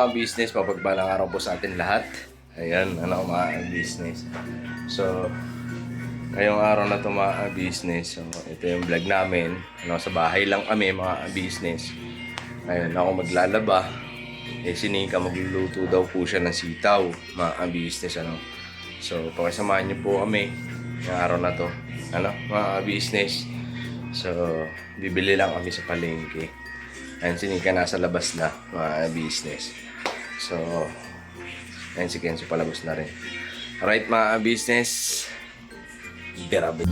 mga business, mapagpalang araw po sa atin lahat. Ayan, mga business. So, ngayong araw na ito mga business. So, ito yung vlog namin. Sa bahay lang kami mga business. Ayun, ako maglalaba. Si Nika magluluto daw po siya ng sitaw, mga business. So, pakisamahan niyo po kami ngayong araw na to. Mga business. So, bibili lang kami sa palengke. Ayun, si Nika nasa labas na, mga business. So, ayun si Kenzo palabas na rin. Alright, mga business. Grabe.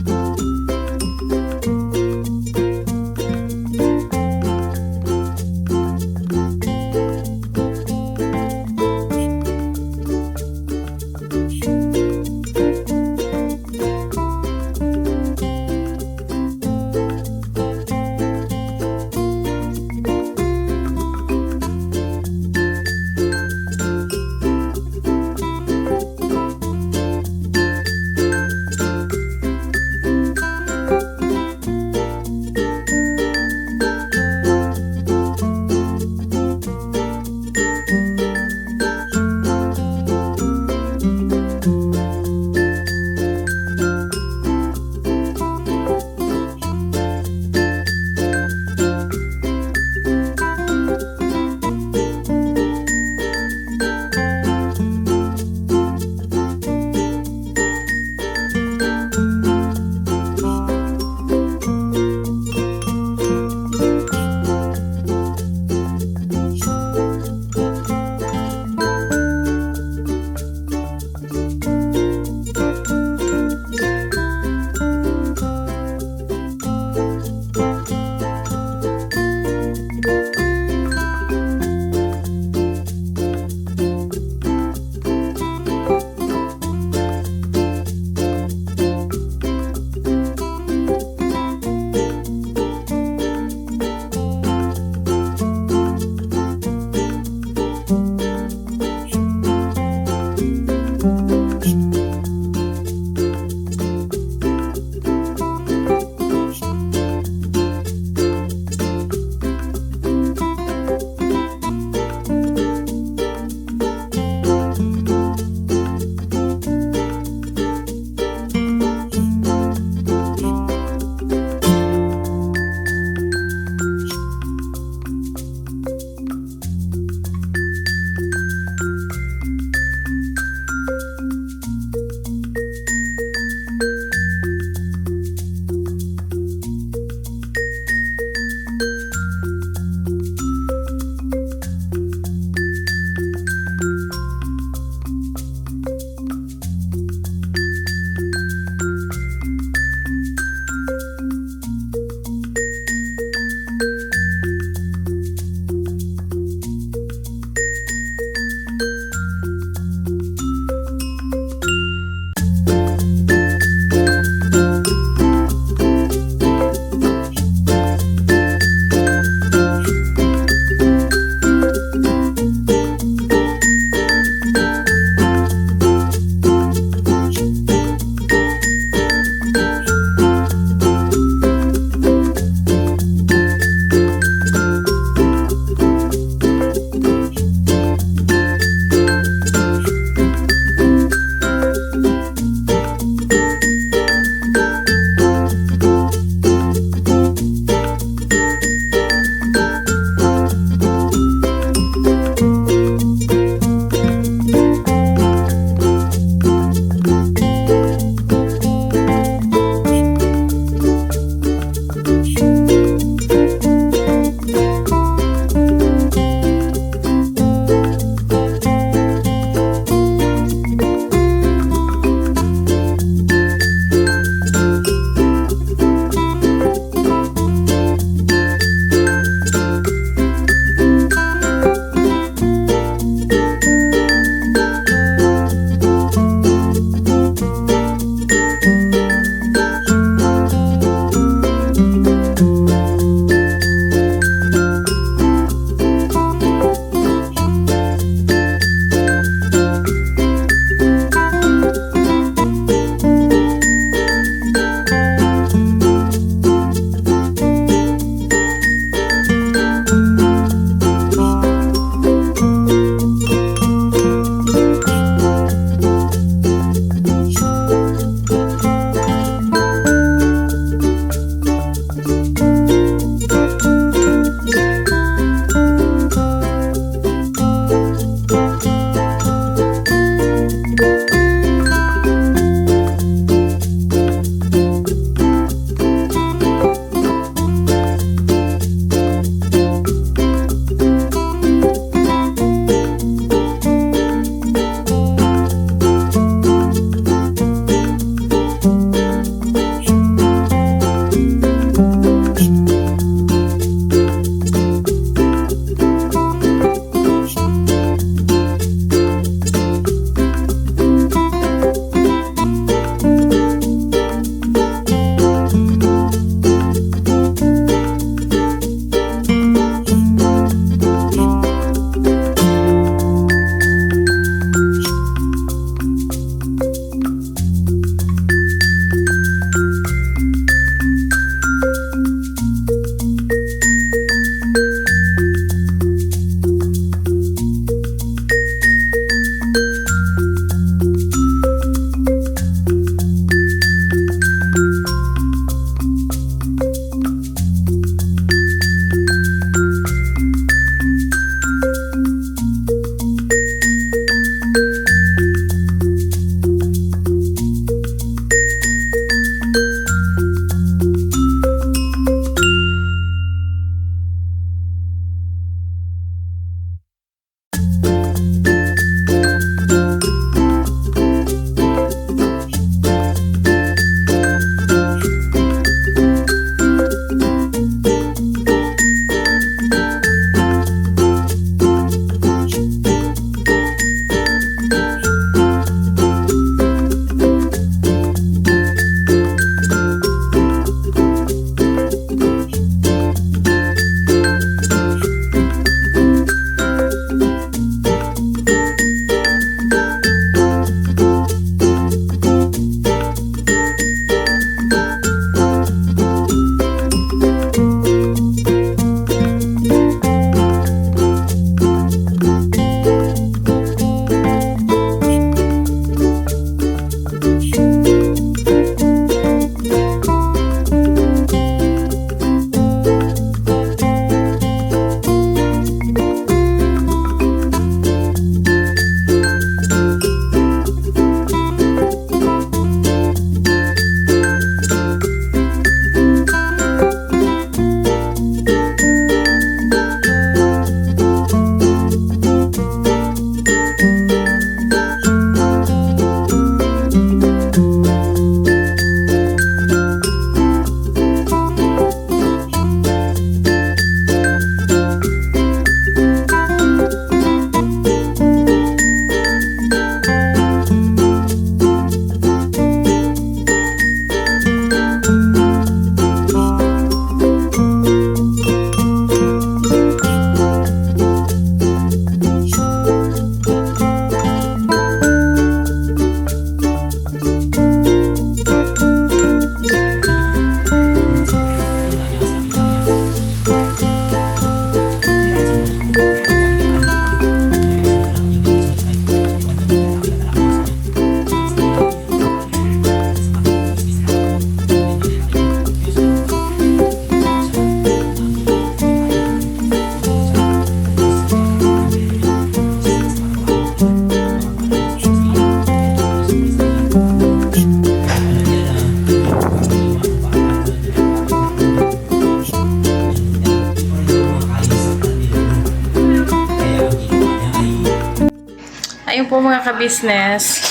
ka-business.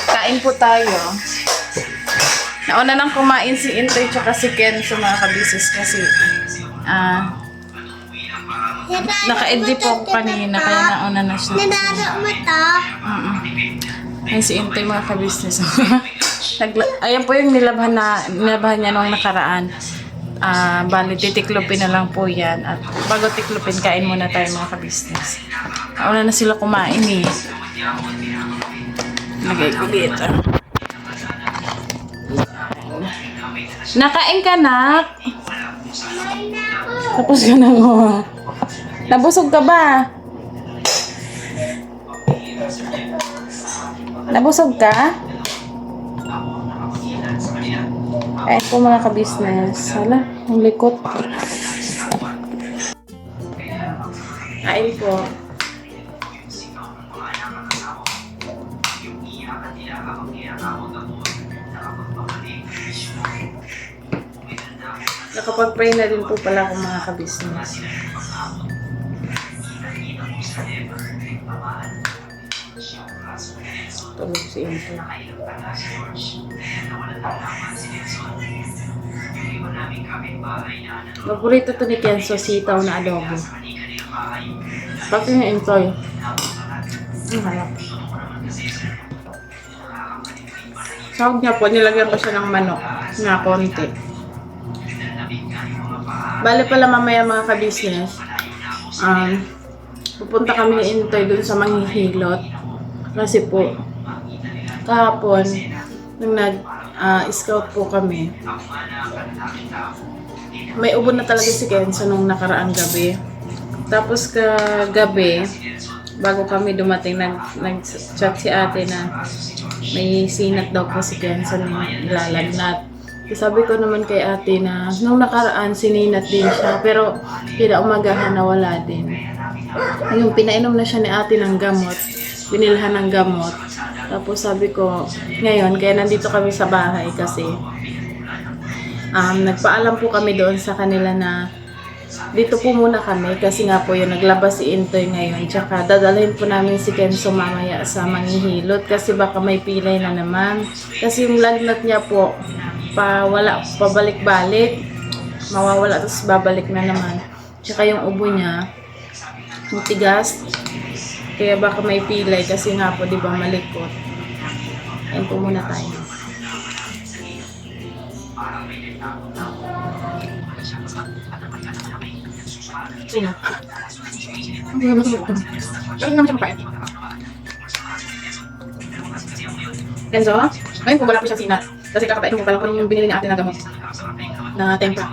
Kain po tayo. Nauna nang kumain si Intoy tsaka si Ken sa mga ka-business kasi naka-edit po ako kanina kaya nauna na siya. Nanaro mo to? Ayan si Intoy mga ka-business. Ayan po yung nilabahan niya nung nakaraan. Bali, titiklopin na lang po yan. At bago tiklopin, kain muna tayo mga ka-business. Nauna na sila kumain eh. Lagay ko dito. Nakain ka, nak? Tapos ka na mo. Nabusog ka ba? Nabusog ka? Kain po mga ka-business. Hala, ang likot. Kain po. Nakapag-pray na din po pala ako mga ka-business. Tulog si Into. Paborito to ni Kenzo, sitaw na adobo. Pati ni Intoy. Ang harap. Sahog niya po, nilagyan ko siya ng manok na konti. Bale pala mamaya mga ka-business, pupunta kami ni Intoy dun sa Manghihilot. Kasi po, kahapon, nung nag-scout po kami, may ubo na talaga si Kenzo nung nakaraang gabi. Tapos kagabi, bago kami dumating, nag-chat si ate na may sinat daw po si Kenzo na nilalagnat. Sabi ko naman kay ate na nung nakaraan sininat din siya, pero kinaumagahan na wala din. Yung pinainom na siya ni ate ng gamot, binilhan ng gamot. Tapos sabi ko, ngayon, kaya nandito kami sa bahay kasi nagpaalam po kami doon sa kanila na dito po muna kami kasi nga po yung naglabas si Intoy ngayon. Tsaka dadalhin po namin si Kenzo mamaya sa Manghihilot kasi baka may pilay na naman. Kasi yung lagnat niya po, pabalik-balik, mawawala tapos babalik na naman. Tsaka yung ubo niya, yung tigas, kaya baka may pilay kasi nga po, di ba, malikot. Ayan po muna tayo. Sino? Sino naman siya mapait? Kenzo? Ngayon po wala po siya sinat. Kasi kakapait mo pala kung yung binili ni ate na gamot na tempra.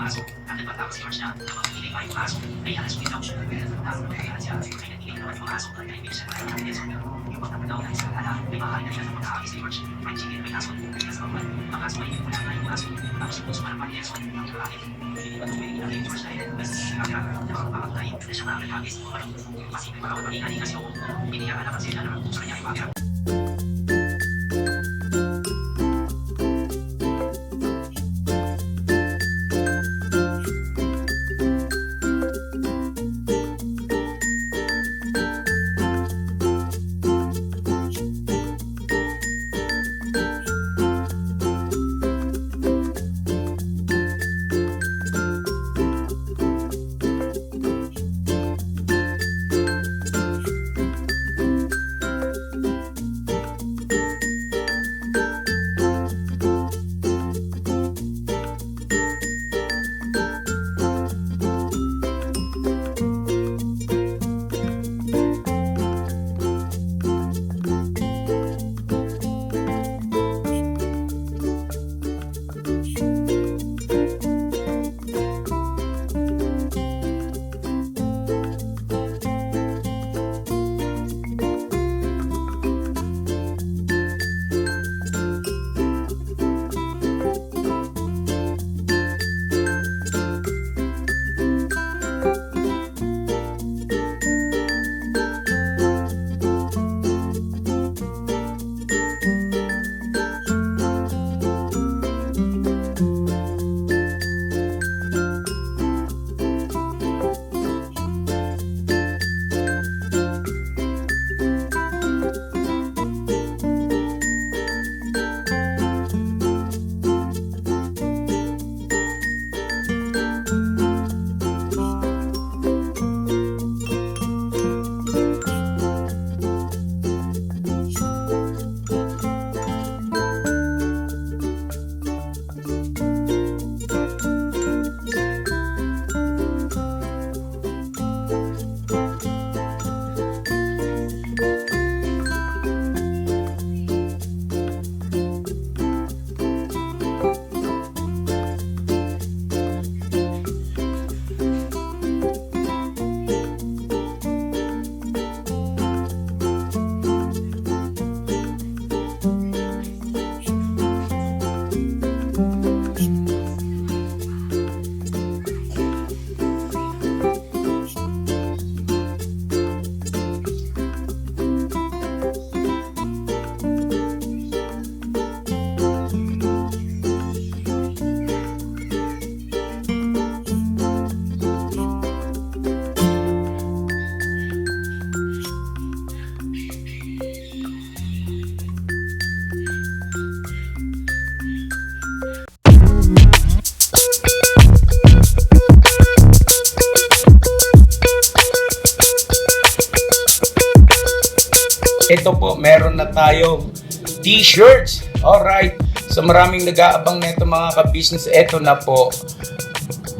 ito po, meron na tayong t-shirts. Alright. So maraming nag-aabang nito mga ka-business. Ito na po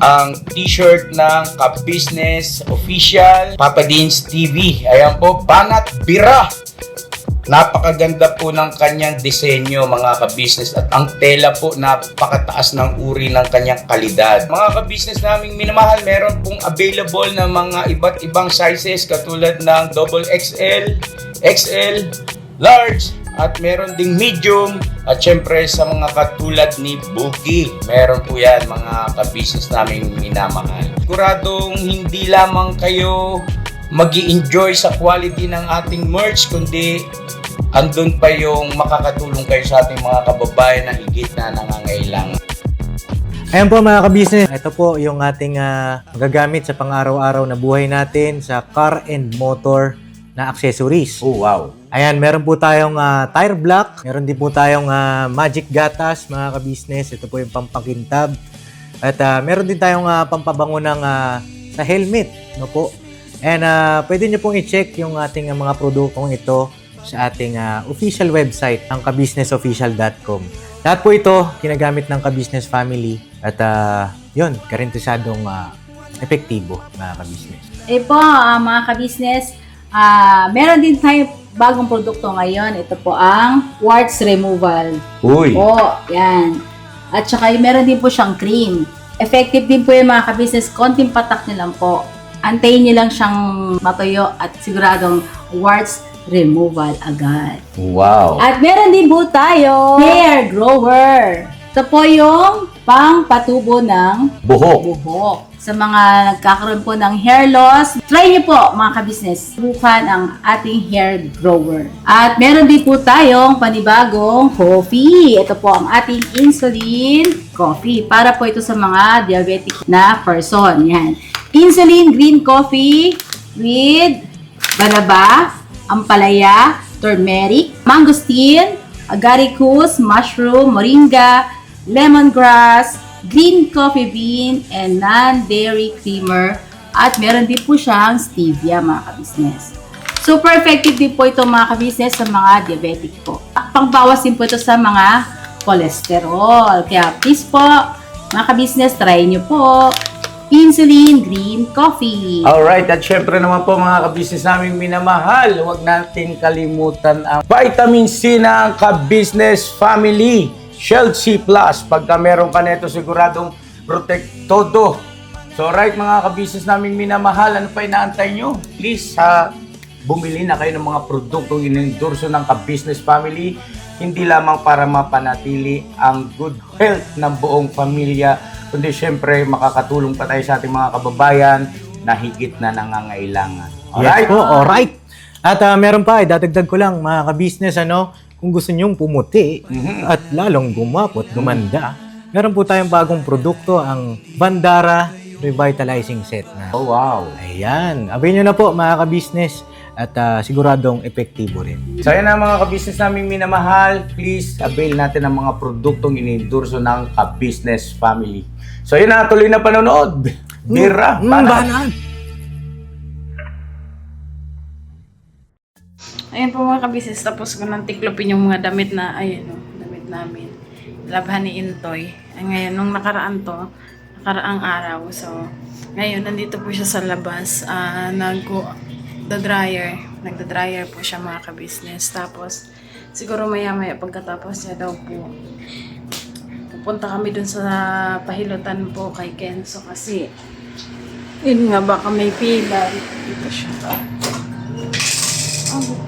ang t-shirt ng ka-business official Papa Dean's TV. Ayan po, Banat Bira. Napakaganda po ng kanyang disenyo mga ka-business at ang tela po napakataas ng uri ng kanyang kalidad. Mga ka-business naming minamahal, meron pong available na mga iba't ibang sizes katulad ng XXL, XL, large, at meron ding medium at syempre sa mga katulad ni Boogie. Meron po yan mga ka-business naming minamahal. Siguradong hindi lamang kayo mag-i-enjoy sa quality ng ating merch kundi andun pa yung makakatulong kayo sa ating mga kababayan na higit na nangangailangan. Ayan po mga ka-business, ito po yung ating magagamit sa pang-araw-araw na buhay natin sa car and motor na accessories. Oh, wow. Ayan, meron po tayong tire block, meron din po tayong magic gatas mga ka-business, ito po yung pampakintab. At meron din tayong pampabango ng sa helmet, no po. And pwede nyo pong i-check yung ating mga produktong ito sa ating official website, ang kabusinessofficial.com. Lahat po ito ginagamit ng Ka-Business Family at yun, garantisadong epektibo mga ka-business. Po, mga ka-business, meron din tayo bagong produkto ngayon. Ito po ang warts removal. Uy! Po, yan. At saka meron din po siyang cream. Effective din po yung mga ka-business. Konting patak nyo lang po. Antayin nyo lang siyang matuyo at siguradong warts removal agad. Wow. At meron din po tayo hair grower. Ito po yung pang-patubo ng buhok. Sa mga nagkakaroon po ng hair loss, try nyo po mga ka-business. Subukan ang ating hair grower. At meron din po tayong panibagong coffee. Ito po ang ating insulin coffee. Para po ito sa mga diabetic na person. Yan. Insulin green coffee with banaba, ampalaya, turmeric, mangosteen, agaricus, mushroom, moringa, lemongrass, green coffee bean, and non-dairy creamer. At meron din po siyang stevia mga ka-business. Super effective din po ito mga ka-business sa mga diabetic po. Pangbawas din po ito sa mga cholesterol. Kaya please po mga ka-business, try nyo po insulin green coffee. Alright, at syempre naman po mga ka-business naming minamahal, huwag natin kalimutan ang vitamin C ng Ka-Business Family Shield C+. Pagka meron ka nito, siguradong protect todo. So right mga ka-business naming minamahal, ano pa inaantay nyo? Please, bumili na kayo ng mga produktong inendorso ng Ka-Business Family, hindi lamang para mapanatili ang good health ng buong pamilya, kundi syempre makakatulong pa tayo sa ating mga kababayan na higit na nangangailangan. Alright? Yes po, alright. At meron pa, dadagdag ko lang mga ka-business, kung gusto nyong pumuti at lalong gumapo at gumanda, meron po tayong bagong produkto, ang Bandara Revitalizing Set na. Oh, wow. Ayan, abay nyo na po mga ka-business at siguradong epektibo rin. So yan ang mga ka-business naming minamahal, please avail natin ang mga produktong inendorso ng Ka-Business Family. So yun na, tuloy na panonood. Bira, Banat. Ayan po mga ka-business, tapos ko nang tiklopin yung mga damit na, ayun o, damit namin. Labhan ni Intoy. Ay, ngayon, nung nakaraang araw. So, ngayon, nandito po siya sa labas. Nagda-dryer po siya mga ka-business. Tapos, siguro maya-maya pagkatapos niya daw po, pupunta kami dun sa pahilutan po kay Kenzo kasi yun nga baka may pila. Dito siya. Oh.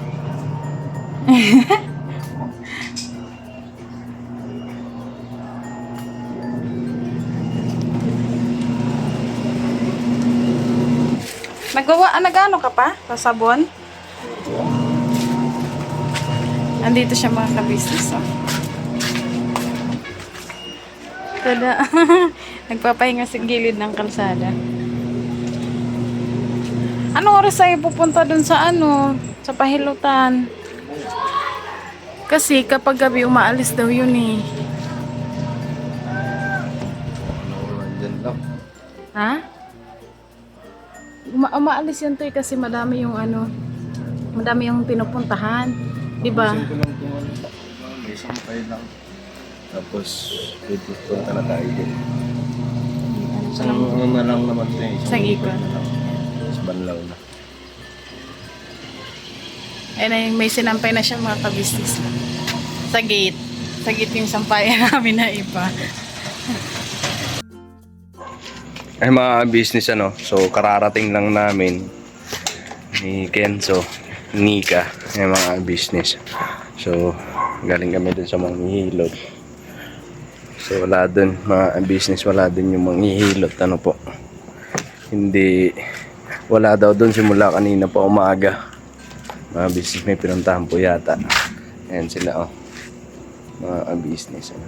Nag-ano ka pa? Sa sabon? Andito siya mga ka-business. Oh. Tada. Nagpapahinga sa gilid ng kalsada. Anong oras tayo pupunta dun sa sa pahilutan? Kasi kapag gabi umaalis daw yun eh. Diyan lang. Ha? Umaalis yun to eh kasi madami yung madami yung pinupuntahan. Di ba? Ayusin ko lang kung ano. May sampay lang. Tapos, punta na tayo din. Isang ano na lang naman ito eh. Isang ikon. na lang. Tapos banlaw na. Ayun ay may sinampay na siya mga kabisnes. Sa gate. Sa gate yung sampayan namin na iba. Ay mga business ano, so kararating lang namin ni Kenzo, Nika, ay mga business. So galing kami dun sa manghihilot. So wala dun mga business, wala dun yung manghihilot ano po. Hindi, wala daw dun simula kanina pa umaga. Mga business may pinuntahan po yata. Ayan sila oh. Mga business ano.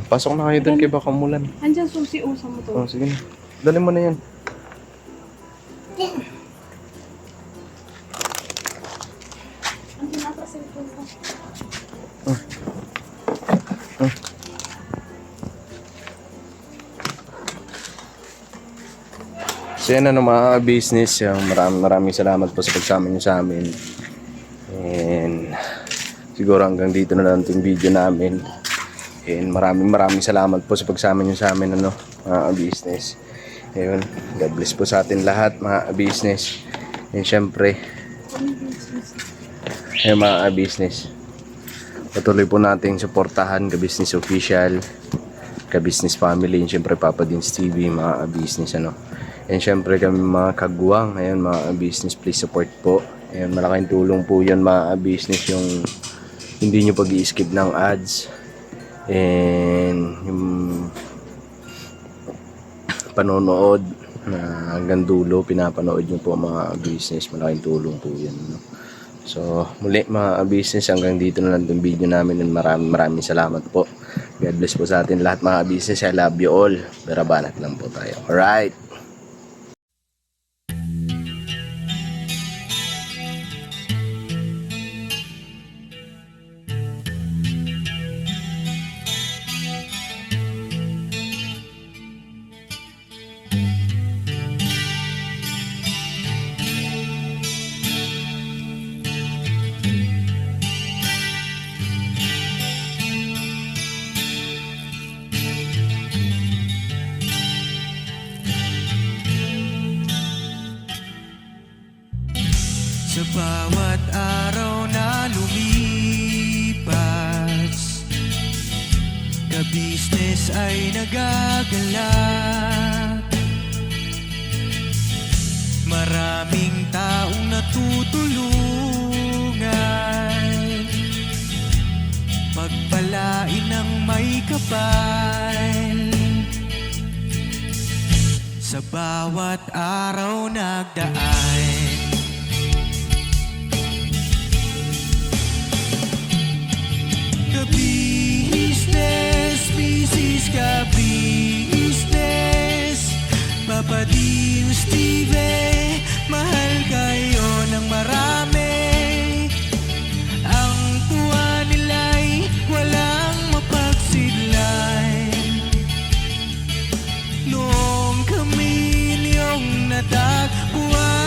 Pasok na kayo doon kay Bakamulan. Andiyan susi usa mo to. Oh, sige na. Dali mo na yan. So yan ano mga business, maraming salamat po sa pagsama niyo sa amin. And siguro hanggang dito na lang itong video namin. And maraming salamat po sa pagsama niyo sa amin ano, mga business. Ayun, God bless po sa atin lahat mga business. And syempre, ayun mga business, patuloy po nating suportahan ka-business official, ka-business family, and syempre Papa Dins TV mga business ano. And syempre kami mga kagwang, ayun mga business, please support po. Ayun, malaking tulong po yun mga business yung hindi nyo pag-i-skip ng ads. And yung panonood na hanggang dulo, pinapanood nyo po mga business, malaking tulong po yun. No? So muli mga business, hanggang dito na lang itong video namin. And maraming salamat po. God bless po sa atin lahat mga business. I love you all. Berabanat lang po tayo. Alright. Sa bawat araw na lumipas, ka-business ay nagagalak. Maraming taong natutulungan, pagpalain ng may kapal. Sa bawat araw nagdaan, ka-business, business ka-business, Papa Dins TV, mahal kayo ng marami. Ang tuwa nila'y walang mapagsidlay. Noong kami niyong natagpuan,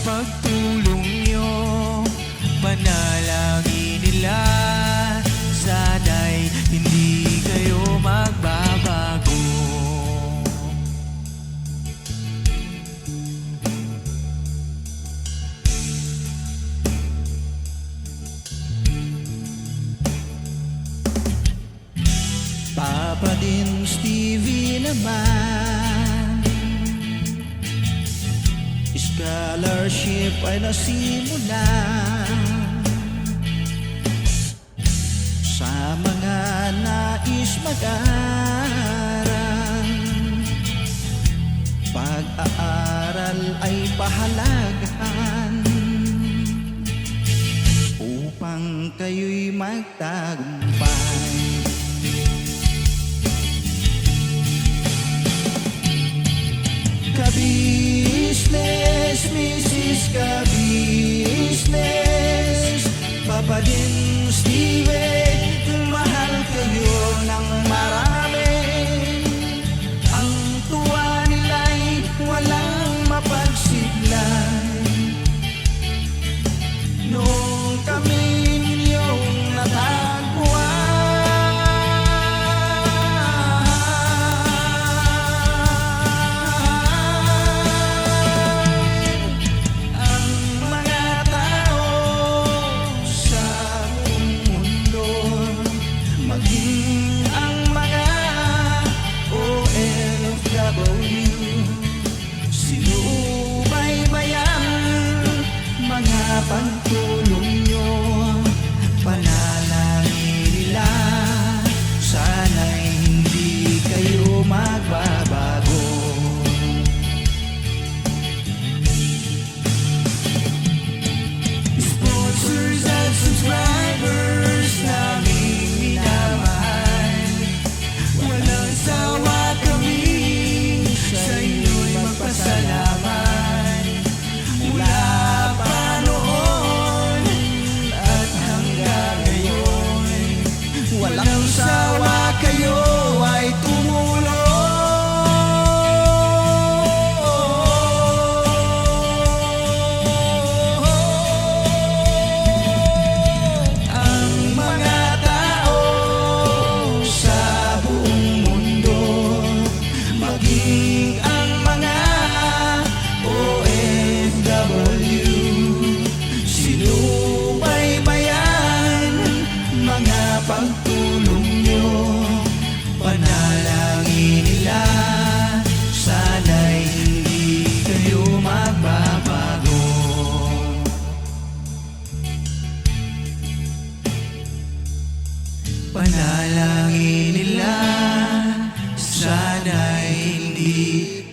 pagtulong nyo, panalangin nila, sana'y hindi kayo magbabago. Papa Dins TV naman, scholarship ay nasimula sa mga nais mag-aral. pag-aaral ay pahalagahan upang kayo'y magtagumpay. Ka-business, Mrs. Ka-business, Papa din Steve, mahal kayo ng marami. Ang tuwa nila'y walang mapagsiglay. Nung kami ninyong natagpuan, ang mga tao sa buong mundo, maging ang mga OFW, sinubaybayan mga pagtulong nyo, panalangin nila, sana'y hindi kayo magbabago. Sponsors at subscribers naming minamahal, walang sawa kami sa inyo'y magpasalamat. Mula pa noon at hanggang ngayon, walang sawa kayo ay tumulong. Ang mga tao sa buong mundo, maging ang mga OFW, sinubaybayan mga pagtulong nyo, panalangin nila, sana'y hindi kayo magbabago. Panalangin nila, sana'y hindi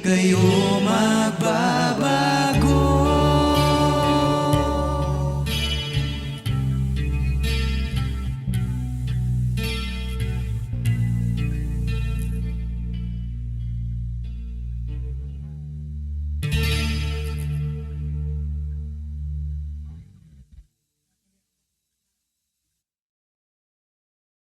kayo magbabago.